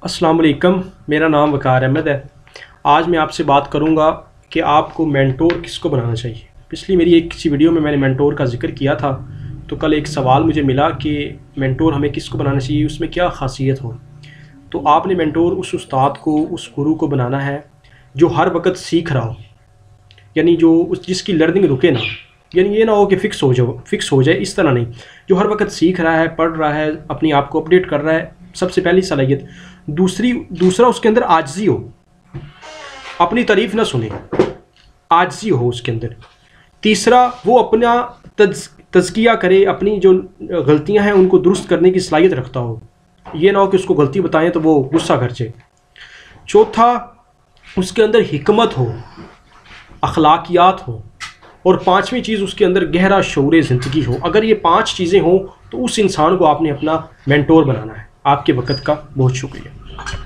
अस्सलाम वालेकुम, मेरा नाम वकार अहमद है। आज मैं आपसे बात करूंगा कि आपको मेंटोर किसको बनाना चाहिए। पिछली मेरी एक किसी वीडियो में मैंने मेंटोर का जिक्र किया था, तो कल एक सवाल मुझे मिला कि मेंटोर हमें किसको बनाना चाहिए, उसमें क्या खासियत हो। तो आपने मेंटोर उस उस्ताद को, उस गुरु को बनाना है जो हर वक्त सीख रहा हो, यानी जो उस जिसकी लर्निंग रुके ना, यानी ये ना हो कि फिक्स हो जाए, इस तरह नहीं। जो हर वक्त सीख रहा है, पढ़ रहा है, अपनी आप को अपडेट कर रहा है, सबसे पहली सलाहियत। दूसरा उसके अंदर आजिज़ी हो, अपनी तारीफ ना सुने, आजिज़ी हो उसके अंदर। तीसरा वो अपना तज़किया करे, अपनी जो गलतियां हैं उनको दुरुस्त करने की सलाहियत रखता हो, ये ना हो कि उसको गलती बताएं तो वो गुस्सा कर जाए। चौथा, उसके अंदर हिकमत हो, अखलाकियात हो। और पांचवी चीज़, उसके अंदर गहरा शऊर ज़िंदगी हो। अगर ये 5 चीज़ें हों तो उस इंसान को आपने अपना मेंटोर बनाना है। आपके वक़्त का बहुत शुक्रिया।